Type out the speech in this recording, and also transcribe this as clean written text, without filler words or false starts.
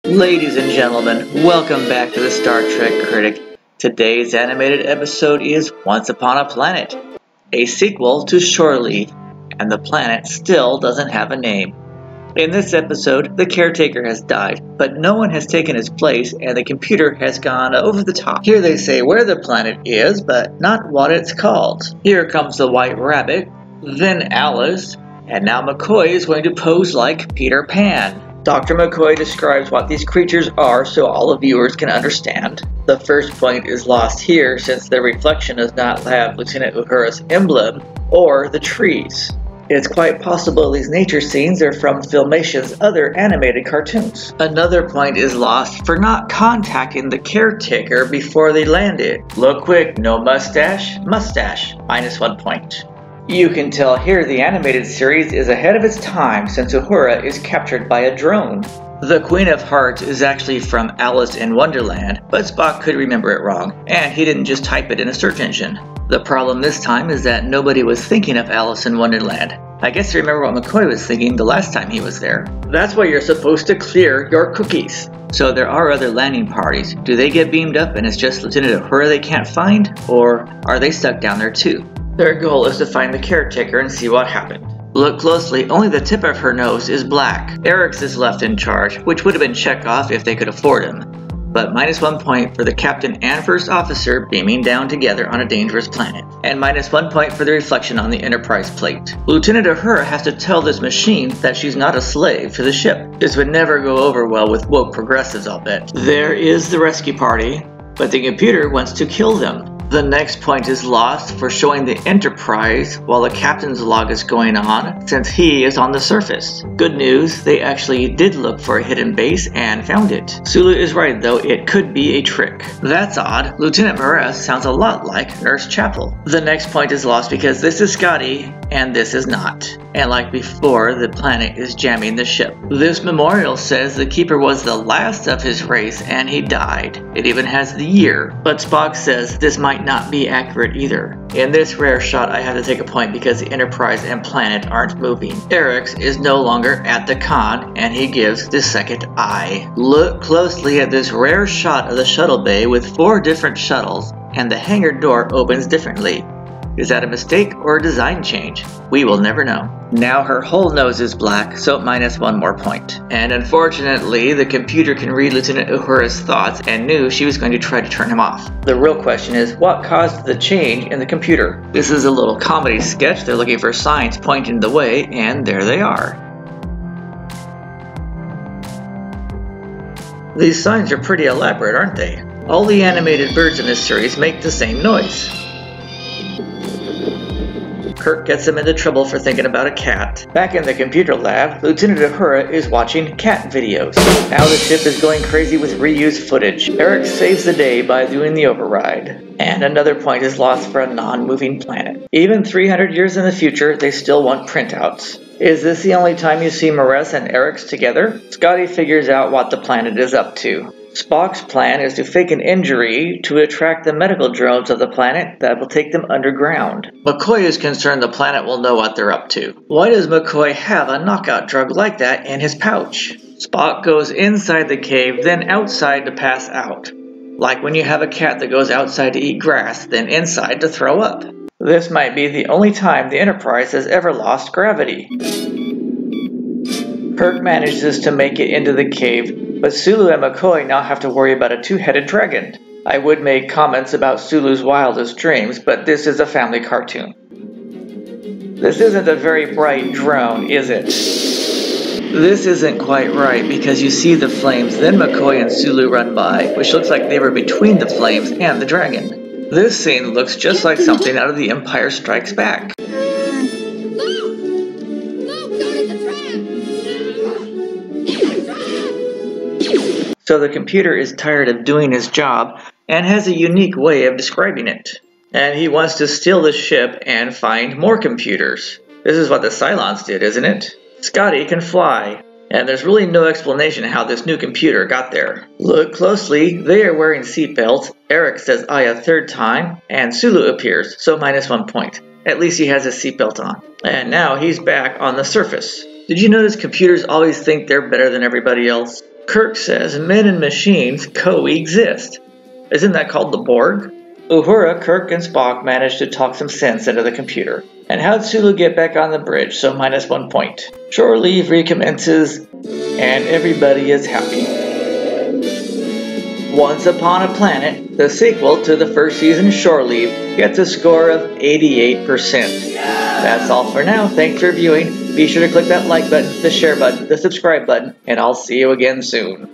Ladies and gentlemen, welcome back to the Star Trek Critic. Today's animated episode is Once Upon a Planet, a sequel to Shore Leave, and the planet still doesn't have a name. In this episode, the caretaker has died, but no one has taken his place and the computer has gone over the top. Here they say where the planet is, but not what it's called. Here comes the White Rabbit, then Alice, and now McCoy is going to pose like Peter Pan. Dr. McCoy describes what these creatures are so all the viewers can understand. The first point is lost here since their reflection does not have Lieutenant Uhura's emblem or the trees. It's quite possible these nature scenes are from Filmation's other animated cartoons. Another point is lost for not contacting the caretaker before they landed. Look quick, no mustache, mustache, -1 point. You can tell here the animated series is ahead of its time since Uhura is captured by a drone. The Queen of Hearts is actually from Alice in Wonderland, but Spock could remember it wrong, and he didn't just type it in a search engine. The problem this time is that nobody was thinking of Alice in Wonderland. I guess you remember what McCoy was thinking the last time he was there. That's why you're supposed to clear your cookies. So there are other landing parties. Do they get beamed up and it's just Lieutenant Uhura they can't find? Or are they stuck down there too? Their goal is to find the caretaker and see what happened. Look closely, only the tip of her nose is black. Eric's is left in charge, which would have been Chekhov if they could afford him. But -1 point for the captain and first officer beaming down together on a dangerous planet. And -1 point for the reflection on the Enterprise plate. Lieutenant Uhura has to tell this machine that she's not a slave to the ship. This would never go over well with woke progressives, I'll bet. There is the rescue party, but the computer wants to kill them. The next point is lost for showing the Enterprise while the captain's log is going on, since he is on the surface. Good news, they actually did look for a hidden base and found it. Sulu is right though, it could be a trick. That's odd, Lieutenant Maress sounds a lot like Nurse Chapel. The next point is lost because this is Scotty and this is not. And like before, the planet is jamming the ship. This memorial says the Keeper was the last of his race and he died. It even has the year, but Spock says this might not be accurate either. In this rare shot I have to take a point because the Enterprise and planet aren't moving. Eric's is no longer at the con and he gives the second eye. Look closely at this rare shot of the shuttle bay with 4 different shuttles and the hangar door opens differently. Is that a mistake or a design change? We will never know. Now her whole nose is black, so -1 more point. And unfortunately, the computer can read Lieutenant Uhura's thoughts and knew she was going to try to turn him off. The real question is, what caused the change in the computer? This is a little comedy sketch. They're looking for signs pointing the way, and there they are. These signs are pretty elaborate, aren't they? All the animated birds in this series make the same noise. Kirk gets him into trouble for thinking about a cat. Back in the computer lab, Lieutenant Uhura is watching cat videos. Now the ship is going crazy with reused footage. Eric saves the day by doing the override. And another point is lost for a non-moving planet. Even 300 years in the future, they still want printouts. Is this the only time you see Maress and Eric's together? Scotty figures out what the planet is up to. Spock's plan is to fake an injury to attract the medical drones of the planet that will take them underground. McCoy is concerned the planet will know what they're up to. Why does McCoy have a knockout drug like that in his pouch? Spock goes inside the cave, then outside to pass out. Like when you have a cat that goes outside to eat grass, then inside to throw up. This might be the only time the Enterprise has ever lost gravity. Kirk manages to make it into the cave, but Sulu and McCoy now have to worry about a 2-headed dragon. I would make comments about Sulu's wildest dreams, but this is a family cartoon. This isn't a very bright drone, is it? This isn't quite right because you see the flames, then McCoy and Sulu run by, which looks like they were between the flames and the dragon. This scene looks just like something out of The Empire Strikes Back. So the computer is tired of doing his job and has a unique way of describing it. And he wants to steal the ship and find more computers. This is what the Cylons did, isn't it? Scotty can fly, and there's really no explanation how this new computer got there. Look closely, they are wearing seatbelts. Eric says "I" a 3rd time, and Sulu appears, so -1 point. At least he has his seatbelt on. And now he's back on the surface. Did you notice computers always think they're better than everybody else? Kirk says men and machines coexist. Isn't that called the Borg? Uhura, Kirk, and Spock manage to talk some sense into the computer. And how'd Sulu get back on the bridge, so -1 point. Shore leave recommences, and everybody is happy. Once Upon a Planet, the sequel to the first season Shore Leave, gets a score of 88%. That's all for now. Thanks for viewing. Be sure to click that like button, the share button, the subscribe button, and I'll see you again soon.